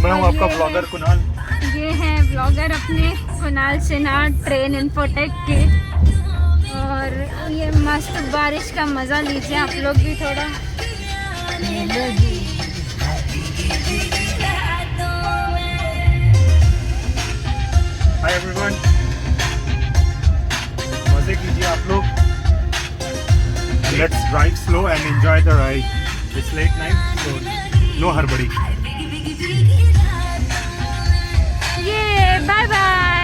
मैं हूँ आपका ब्लॉगर कुणाल। ये है ब्लॉगर अपने कुणाल सिन्हा ट्रेन इन्फोटेक के। और ये मस्त बारिश का मज़ा लीजिए आप लोग भी थोड़ा। हाय एवरीवन, मजे कीजिए आप लोग। Let's drive slow and enjoy the ride. It's late night, so no हड़बड़ी। ये बाय बाय।